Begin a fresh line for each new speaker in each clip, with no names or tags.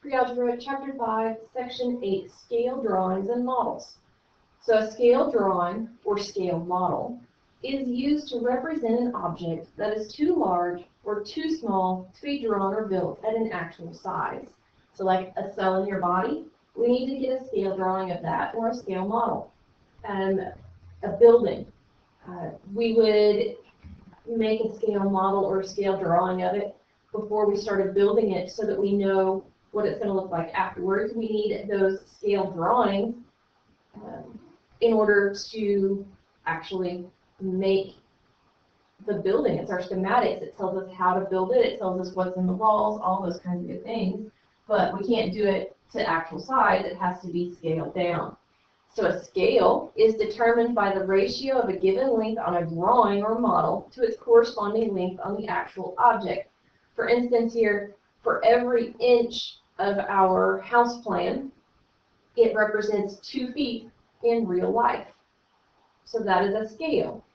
Pre-Algebra, Chapter 5, Section 8, Scale Drawings and Models. So a scale drawing, or scale model, is used to represent an object that is too large or too small to be drawn or built at an actual size. So like a cell in your body, we need to get a scale drawing of that, or a scale model. A building, we would make a scale model or a scale drawing of it before we started building it so that we know what it's going to look like afterwards. We need those scale drawings in order to actually make the building. It's our schematics. It tells us how to build it. It tells us what's in the walls, all those kinds of good things. But we can't do it to actual size. It has to be scaled down. So a scale is determined by the ratio of a given length on a drawing or model to its corresponding length on the actual object. For instance here, for every inch of our house plan, it represents 2 feet in real life. So that is a scale.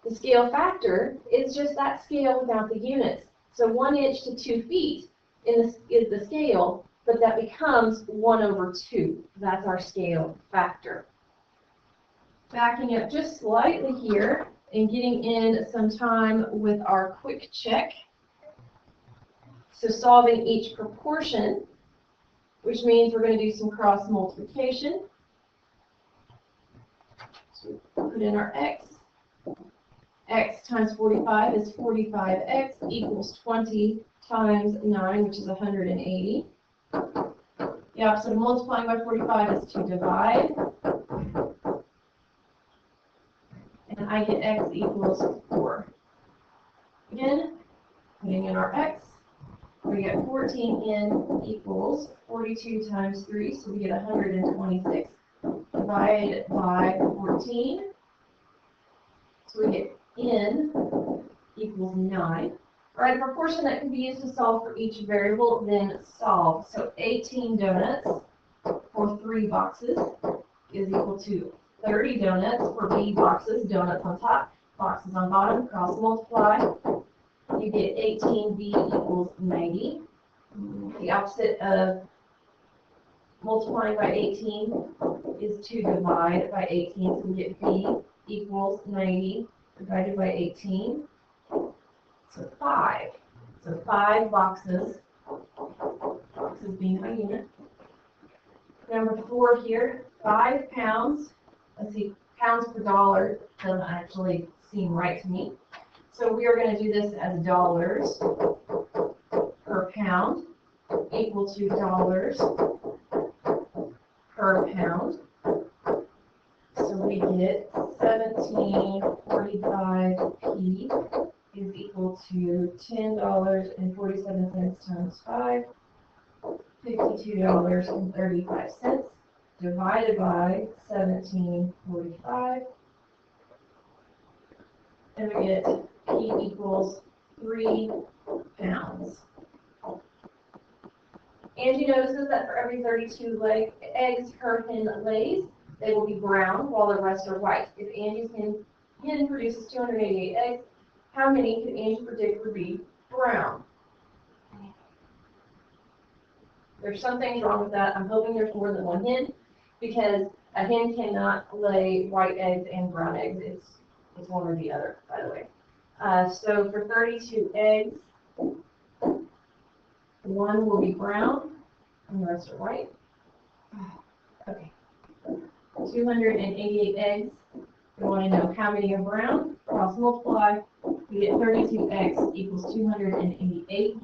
The scale factor is just that scale without the units. So 1 inch to 2 feet is the scale, but that becomes 1/2. That's our scale factor. Backing up just slightly here and getting in some time with our quick check. So solving each proportion, which means we're going to do some cross multiplication. So put in our x. X times 45 is 45x equals 20 times 9, which is 180. The opposite of multiplying by 45 is to divide. And I get x equals 4. Again, putting in our x, we get 14n equals 42 times 3, so we get 126. Divide by 14, so we get n equals 9. All right, a proportion that can be used to solve for each variable, then solve. So 18 donuts for 3 boxes is equal to 30 donuts for B boxes, donuts on top, boxes on bottom, cross multiply. You get 18B equals 90. The opposite of multiplying by 18 is to divide by 18, so we get B equals 90 divided by 18. So 5. So 5 boxes, boxes being my unit. Number 4 here, 5 pounds. Let's see, pounds per dollar doesn't actually seem right to me. So we are going to do this as dollars per pound equal to dollars per pound. So we get 1745p is equal to $10.47 times 5, $52.35 divided by 1745, and we get P equals 3 pounds. Angie notices that for every 32 eggs her hen lays, they will be brown while the rest are white. If Angie's hen produces 288 eggs, how many can Angie predict would be brown? There's some things wrong with that. I'm hoping there's more than one hen, because a hen cannot lay white eggs and brown eggs. It's one or the other, by the way. So for 32 eggs, 1 will be brown, and the rest are white. Okay. 288 eggs. We want to know how many are brown. Cross multiply. We get 32x equals 288.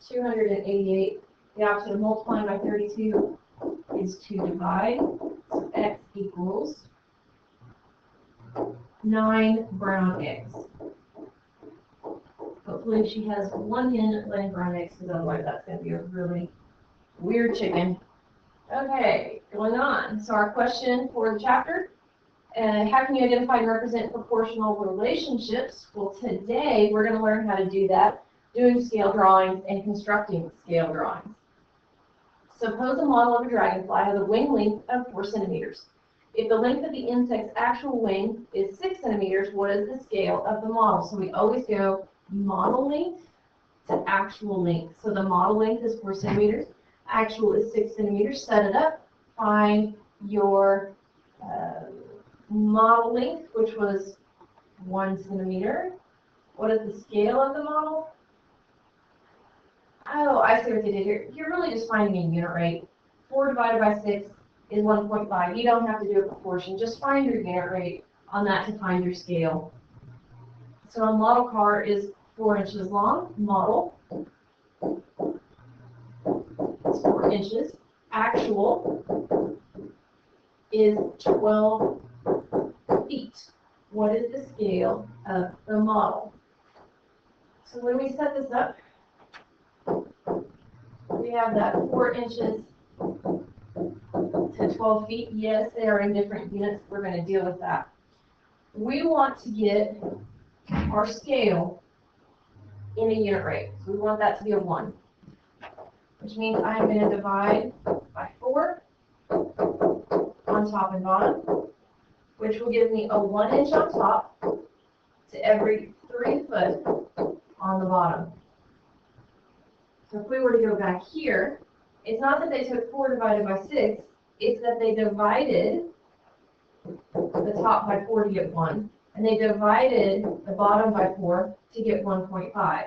288. The opposite of multiplying by 32 is to divide. So x equals 9 brown eggs. Hopefully she has 1 hen laying brown eggs, because otherwise that's going to be a really weird chicken. Okay, going on. So our question for the chapter, how can you identify and represent proportional relationships? Well, today we're going to learn how to do that, doing scale drawings and constructing scale drawings. Suppose a model of a dragonfly has a wing length of 4 centimeters. If the length of the insect's actual wing is 6 centimeters, what is the scale of the model? So we always go model length to actual length. So the model length is 4 centimeters. Actual is 6 centimeters. Set it up. Find your model length, which was 1 centimeter. What is the scale of the model? Oh, I see what they did here. You're really just finding a unit rate. 4 divided by 6 is 1.5. You don't have to do a proportion. Just find your unit rate on that to find your scale. So a model car is 4 inches long. Model is 4 inches. Actual is 12 feet. What is the scale of the model? So when we set this up, we have that 4 inches to 12 feet. Yes, they are in different units. We're going to deal with that. We want to get our scale in a unit rate. So we want that to be a 1, which means I'm going to divide by 4 on top and bottom, which will give me a 1 inch on top to every 3 foot on the bottom. So if we were to go back here, it's not that they took 4 divided by 6, it's that they divided the top by 4 to get 1, and they divided the bottom by 4 to get 1.5.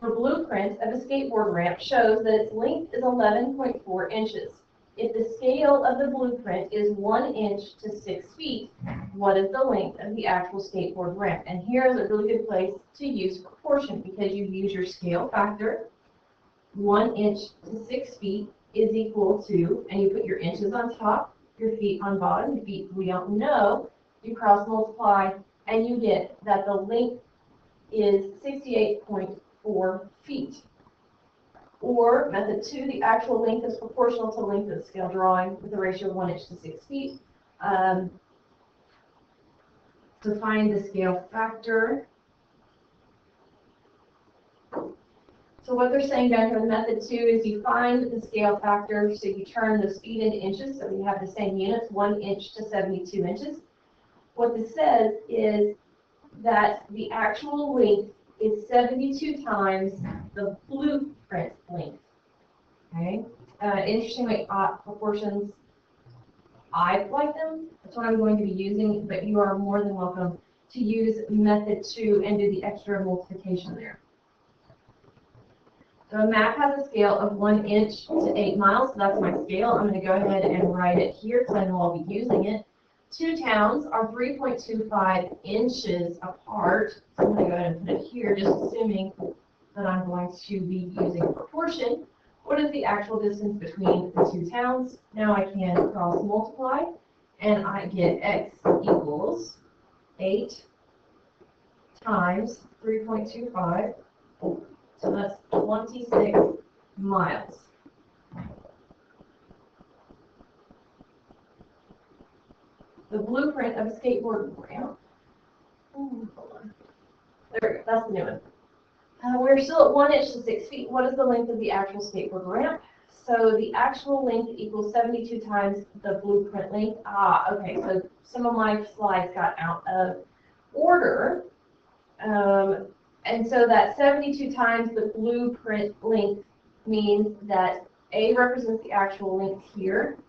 The blueprint of a skateboard ramp shows that its length is 11.4 inches. If the scale of the blueprint is 1 inch to 6 feet, what is the length of the actual skateboard ramp? And here is a really good place to use proportion because you use your scale factor. 1 inch to 6 feet is equal to, and you put your inches on top, your feet on bottom. Your feet we don't know. You cross multiply, and you get that the length is 68.4 feet. Or method 2, the actual length is proportional to length of the scale drawing with a ratio of 1 inch to 6 feet. To find the scale factor. So what they're saying down here in method 2 is you find the scale factor, so you turn those feet into inches, so we have the same units, 1 inch to 72 inches. What this says is that the actual length is 72 times the blueprint length. Okay? Interestingly, proportions, I like them. That's what I'm going to be using, but you are more than welcome to use method 2 and do the extra multiplication there. So a map has a scale of 1 inch to 8 miles. So that's my scale. I'm going to go ahead and write it here because I know I'll be using it. 2 towns are 3.25 inches apart. So I'm going to go ahead and put it here, just assuming that I'm going to be using proportion. What is the actual distance between the 2 towns? Now I can cross multiply, and I get x equals 8 times 3.25. So that's 26 miles. The blueprint of a skateboard ramp. Hold on. There we go. That's the new one. We're still at 1 inch to 6 feet. What is the length of the actual skateboard ramp? So the actual length equals 72 times the blueprint length. Okay. So some of my slides got out of order. And so that 72 times the blueprint length means that A represents the actual length here.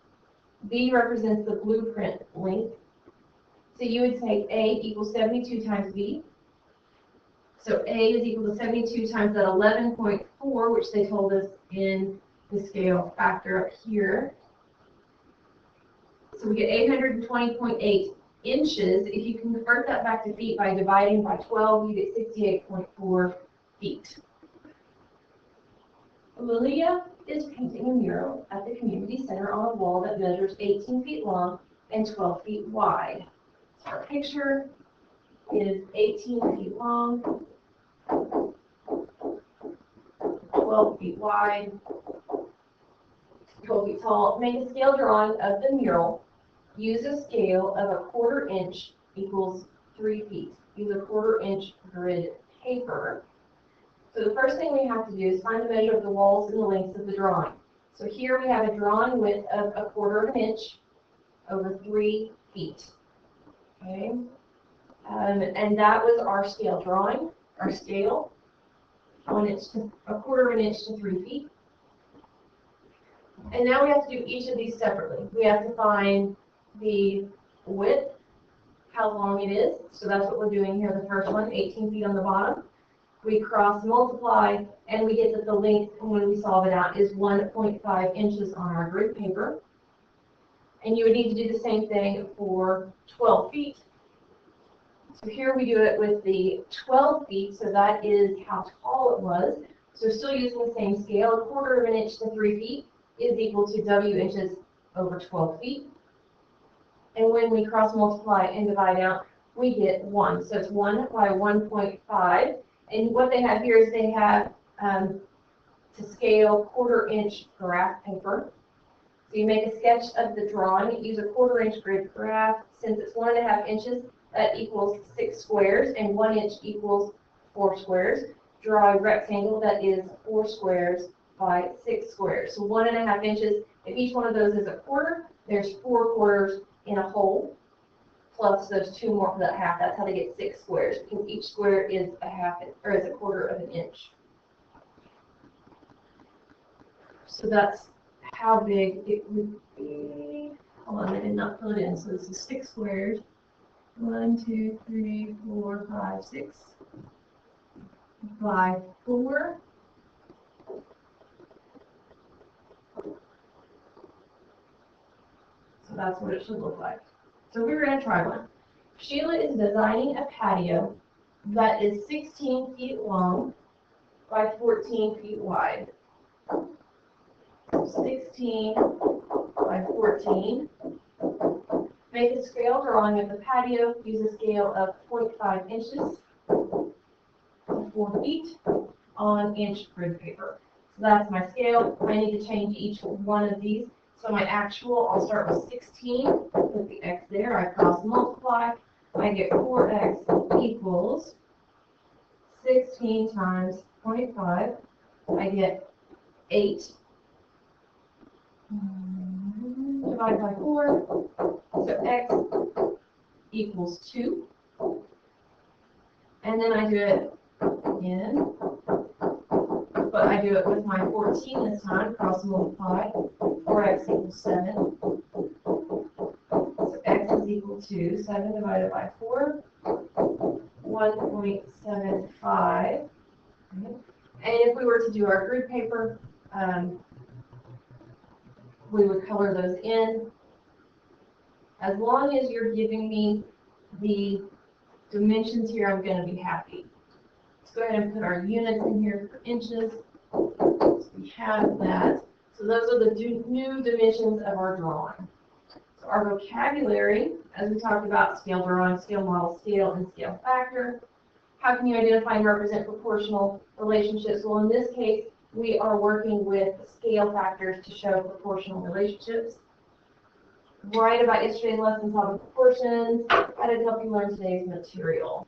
B represents the blueprint length. So you would say A equals 72 times B. So A is equal to 72 times that 11.4, which they told us in the scale factor up here. So we get 820.8 inches. If you can convert that back to feet by dividing by 12, you get 68.4 feet. Lilia is painting a mural at the community center on a wall that measures 18 feet long and 12 feet wide. So our picture is 18 feet long, 12 feet wide, 12 feet tall. Make a scale drawing of the mural. Use a scale of 1/4 inch equals 3 feet. Use a 1/4 inch grid paper. So the first thing we have to do is find the measure of the walls and the lengths of the drawing. So here we have a drawing width of 1/4 inch over 3 feet. Okay, and that was our scale drawing, our scale. a quarter of an inch to 3 feet. And now we have to do each of these separately. We have to find the width, how long it is. So that's what we're doing here, the first one, 18 feet on the bottom. We cross multiply, and we get that the length, when we solve it out, is 1.5 inches on our grid paper. And you would need to do the same thing for 12 feet. So here we do it with the 12 feet, so that is how tall it was. So still using the same scale, a quarter of an inch to 3 feet is equal to W inches over 12 feet. And when we cross multiply and divide out, we get 1. So it's 1 by 1.5. And what they have here is they have to scale quarter-inch graph paper. So you make a sketch of the drawing, use a quarter-inch grid graph. Since it's 1.5 inches, that equals 6 squares, and 1 inch equals 4 squares. Draw a rectangle that is 4 squares by 6 squares. So 1.5 inches, if each one of those is a quarter, there's 4 quarters in a whole, plus those 2 more for that half. That's how they get 6 squares, because each square is a quarter of an inch. So that's how big it would be. Hold on, I did not fill it in. So this is 6 squares. 1, 2, 3, 4, 5, 6 by 4. So that's what it should look like. So we're going to try one. Sheila is designing a patio that is 16 feet long by 14 feet wide. 16 by 14. Make a scale drawing of the patio. Use a scale of 0.5 inches to 4 feet on inch grid paper. So that's my scale. I need to change each one of these. So my actual, I'll start with 16. Put the x there. I cross multiply. I get 4x equals 16 times 0.5. I get 8 divided by 4. So x equals 2. And then I do it again. But I do it with my 14 this time. Cross multiply. 4x equals 7. So x is equal to 7 divided by 4. 1.75. And if we were to do our grid paper, we would color those in. As long as you're giving me the dimensions here, I'm going to be happy. Let's go ahead and put our units in here for inches. So we have that. So those are the new dimensions of our drawing. So our vocabulary, as we talked about, scale drawing, scale model, scale, and scale factor. How can you identify and represent proportional relationships? Well, in this case, we are working with scale factors to show proportional relationships. Write about yesterday's lessons on proportions. How did it help you learn today's material?